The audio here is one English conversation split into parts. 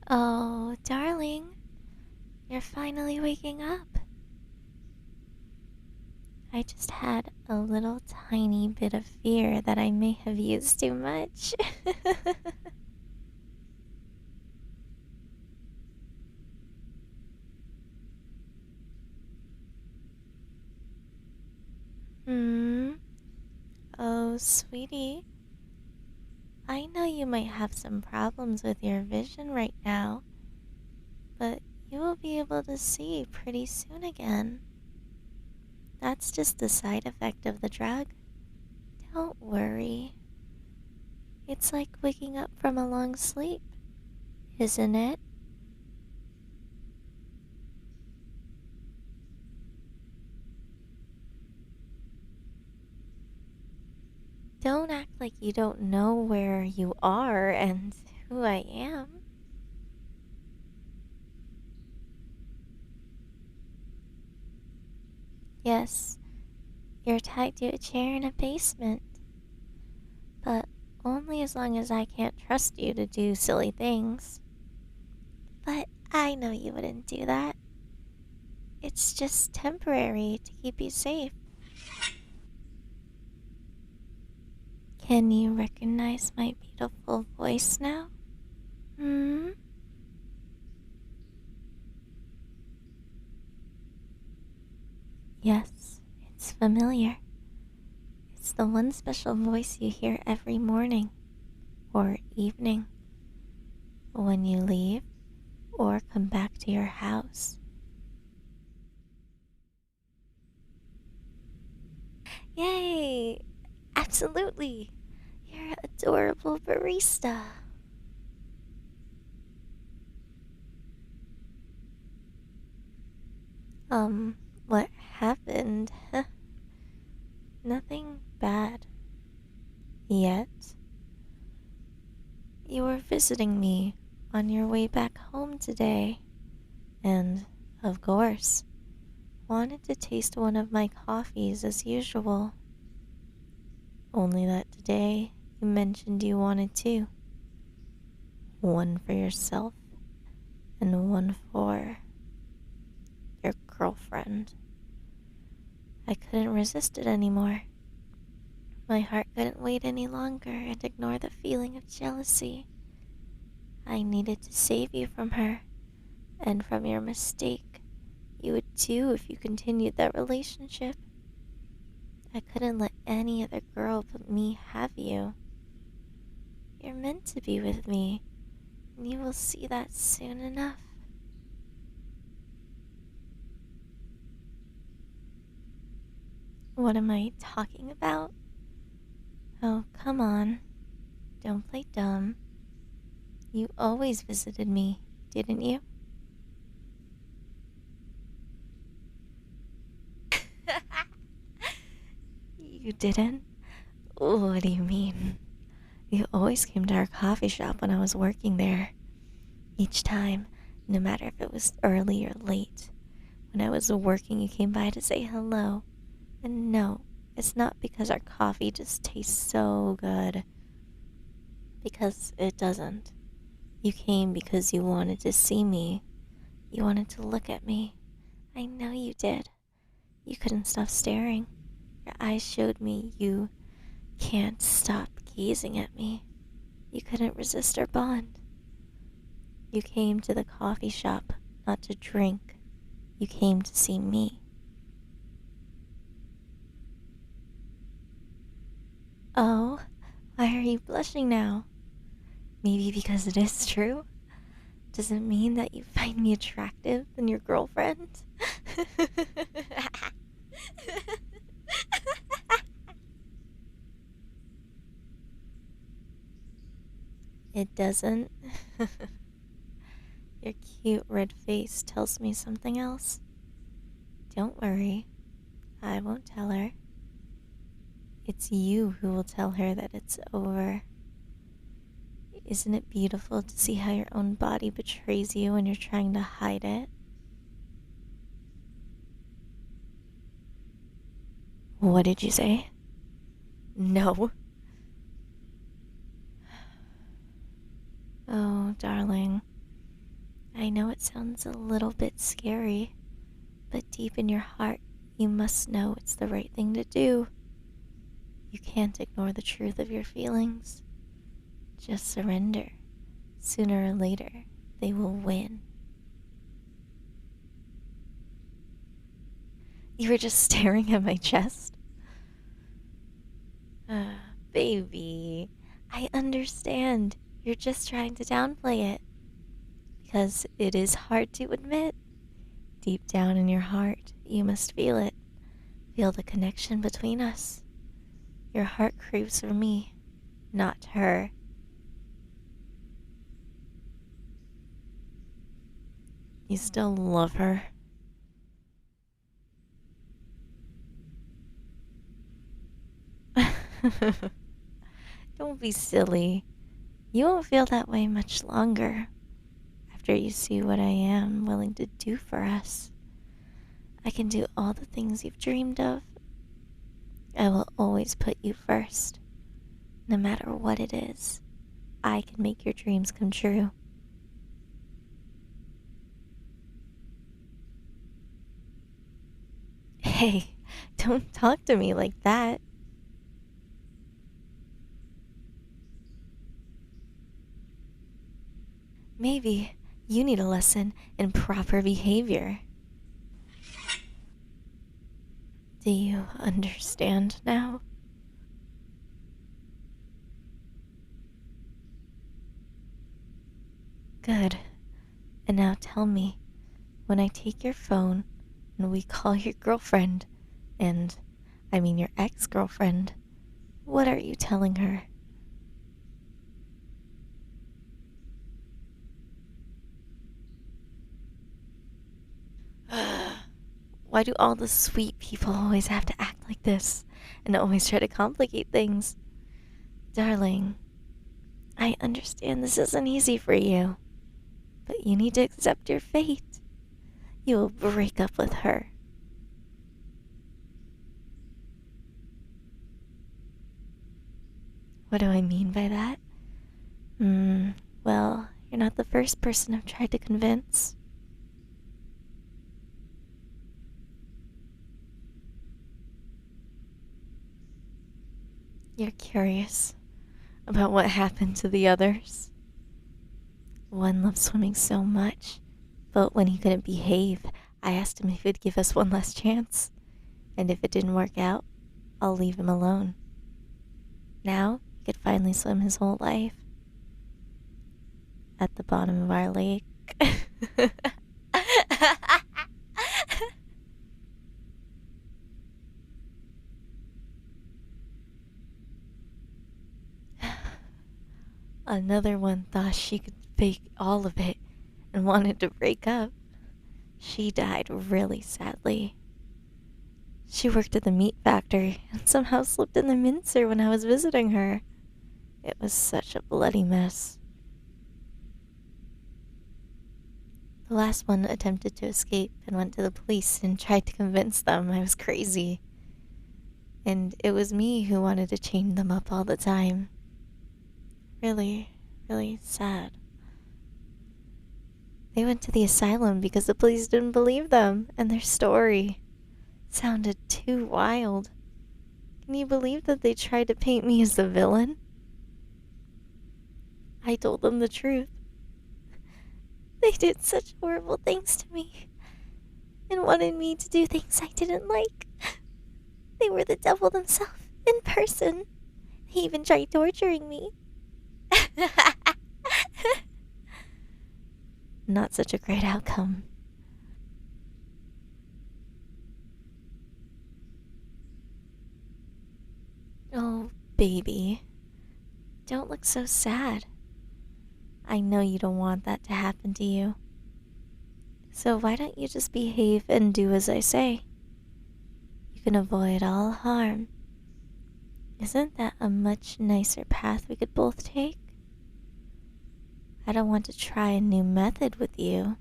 Oh, darling, you're finally waking up. I just had a little tiny bit of fear that I may have used too much. Hmm? Oh, sweetie. I know you might have some problems with your vision right now, but you will be able to see pretty soon again. That's just the side effect of the drug. Don't worry. It's like waking up from a long sleep, isn't it? Don't act like you don't know where you are and who I am. Yes, you're tied to a chair in a basement, but only as long as I can't trust you to do silly things. But I know you wouldn't do that. It's just temporary to keep you safe. Can you recognize my beautiful voice now? Hmm? Yes, it's familiar. It's the one special voice you hear every morning or evening when you leave or come back to your house. Yay! Absolutely! You're an adorable barista. What happened? Nothing bad. Yet. You were visiting me on your way back home today, and, of course, wanted to taste one of my coffees as usual. Only that today you mentioned you wanted two. One for yourself, and one for your girlfriend. I couldn't resist it anymore. My heart couldn't wait any longer and ignore the feeling of jealousy. I needed to save you from her, and from your mistake. You would too if you continued that relationship. I couldn't let any other girl but me have you. You're meant to be with me, and you will see that soon enough. What am I talking about? Oh, come on. Don't play dumb. You always visited me, didn't you? You didn't? What do you mean? You always came to our coffee shop when I was working there. Each time, no matter if it was early or late. When I was working, you came by to say hello. And no, it's not because our coffee just tastes so good. Because it doesn't. You came because you wanted to see me. You wanted to look at me. I know you did. You couldn't stop staring. Your eyes showed me you can't stop gazing at me. You couldn't resist our bond. You came to the coffee shop not to drink. You came to see me. Oh, why are you blushing now? Maybe because it is true? Does it mean that you find me attractive than your girlfriend? It doesn't. Your cute red face tells me something else. Don't worry, I won't tell her. It's you who will tell her that it's over. Isn't it beautiful to see how your own body betrays you when you're trying to hide it? What did you say? No. Oh, darling. I know it sounds a little bit scary, but deep in your heart, you must know it's the right thing to do. You can't ignore the truth of your feelings. Just surrender. Sooner or later, they will win. You were just staring at my chest? Baby, I understand. You're just trying to downplay it. Because it is hard to admit. Deep down in your heart, you must feel it. Feel the connection between us. Your heart craves for me, not her. You still love her. Don't be silly. You won't feel that way much longer after you see what I am willing to do for us. I can do all the things you've dreamed of. I will always put you first. No matter what it is, I can make your dreams come true. Hey, don't talk to me like that. Maybe you need a lesson in proper behavior. Do you understand now? Good. And now tell me, when I take your phone and we call your girlfriend, I mean your ex-girlfriend, what are you telling her? Why do all the sweet people always have to act like this and always try to complicate things? Darling, I understand this isn't easy for you, but you need to accept your fate. You will break up with her. What do I mean by that? Well, you're not the first person I've tried to convince. You're curious about what happened to the others. One loved swimming so much, but when he couldn't behave, I asked him if he'd give us one last chance. And if it didn't work out, I'll leave him alone. Now, he could finally swim his whole life. At the bottom of our lake. Another one thought she could fake all of it and wanted to break up. She died really sadly. She worked at the meat factory and somehow slipped in the mincer when I was visiting her. It was such a bloody mess. The last one attempted to escape and went to the police and tried to convince them I was crazy. And it was me who wanted to chain them up all the time. Really, really sad. They went to the asylum because the police didn't believe them, and their story sounded too wild. Can you believe that they tried to paint me as the villain? I told them the truth. They did such horrible things to me and wanted me to do things I didn't like. They were the devil themselves in person. They even tried torturing me. Not such a great outcome. Oh, baby. Don't look so sad. I know you don't want that to happen to you. So why don't you just behave and do as I say? You can avoid all harm. Isn't that a much nicer path we could both take? I don't want to try a new method with you.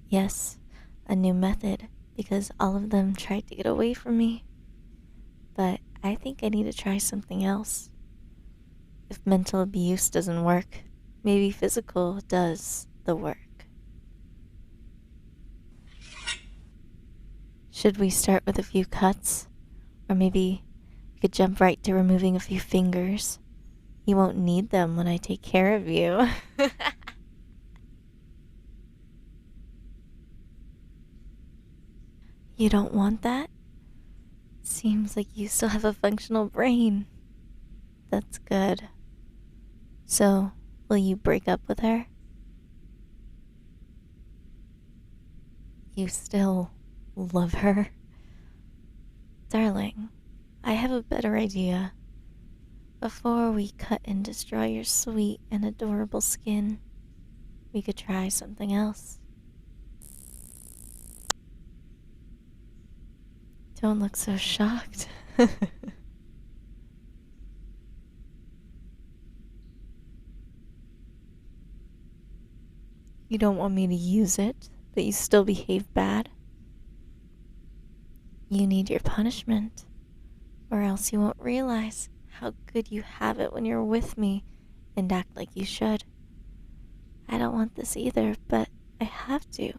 Yes, a new method, because all of them tried to get away from me. But I think I need to try something else. If mental abuse doesn't work, maybe physical does the work. Should we start with a few cuts? Or maybe we could jump right to removing a few fingers. You won't need them when I take care of you. You don't want that? Seems like you still have a functional brain. That's good. So, will you break up with her? You still love her? Darling, I have a better idea. Before we cut and destroy your sweet and adorable skin, we could try something else. Don't look so shocked. You don't want me to use it, but you still behave bad? You need your punishment, or else you won't realize how good you have it when you're with me and act like you should. I don't want this either, but I have to.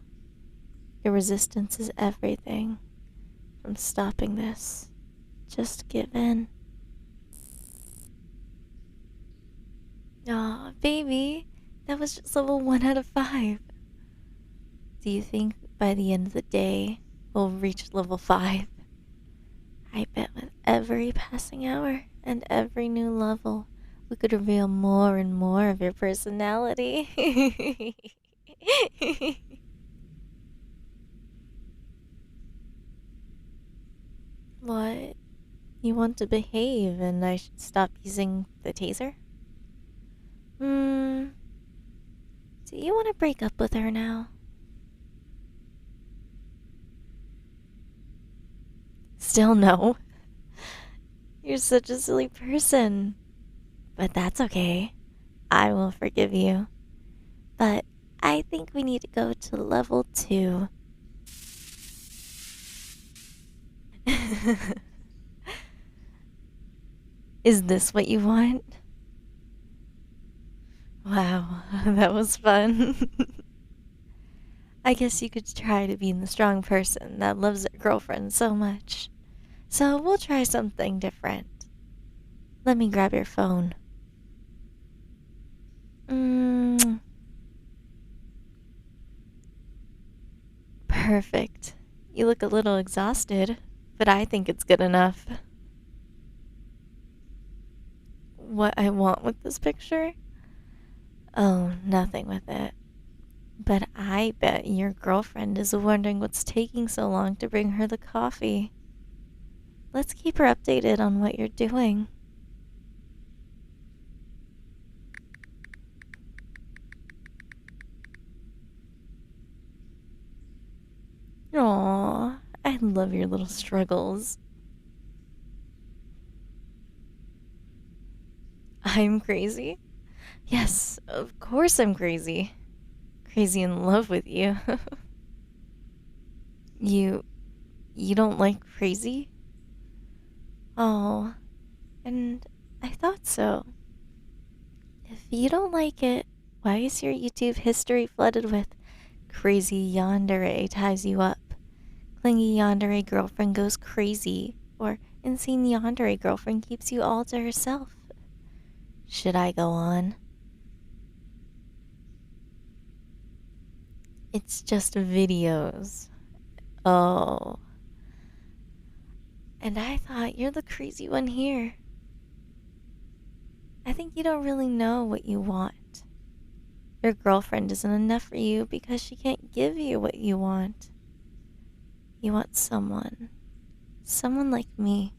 Your resistance is everything. From stopping this, just give in. Aw, baby, that was just level 1 out of 5. Do you think by the end of the day we'll reach level 5? I bet with every passing hour and every new level, we could reveal more and more of your personality. What? You want to behave and I should stop using the taser? Do you want to break up with her now? Still no. You're such a silly person. But that's okay. I will forgive you. But I think we need to go to level 2. Is this what you want? Wow, that was fun. I guess you could try to be the strong person that loves their girlfriend so much. So we'll try something different. Let me grab your phone. Perfect. You look a little exhausted, but I think it's good enough. What I want with this picture? Oh, nothing with it. But I bet your girlfriend is wondering what's taking so long to bring her the coffee. Let's keep her updated on what you're doing. Aww, I love your little struggles. I'm crazy? Yes, of course I'm crazy. Crazy in love with you. You don't like crazy? Oh, and I thought so. If you don't like it, why is your YouTube history flooded with crazy yandere ties you up? Clingy yandere girlfriend goes crazy, or insane yandere girlfriend keeps you all to herself. Should I go on? It's just videos. Oh. And I thought you're the crazy one here. I think you don't really know what you want. Your girlfriend isn't enough for you because she can't give you what you want. You want someone like me.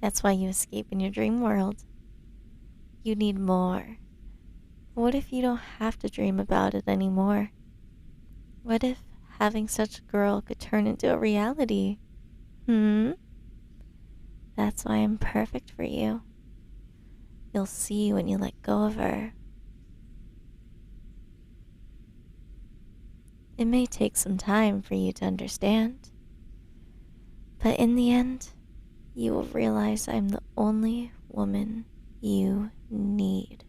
That's why you escape in your dream world. You need more. What if you don't have to dream about it anymore? What if having such a girl could turn into a reality? That's why I'm perfect for you. You'll see when you let go of her. It may take some time for you to understand, but in the end, you will realize I'm the only woman you need.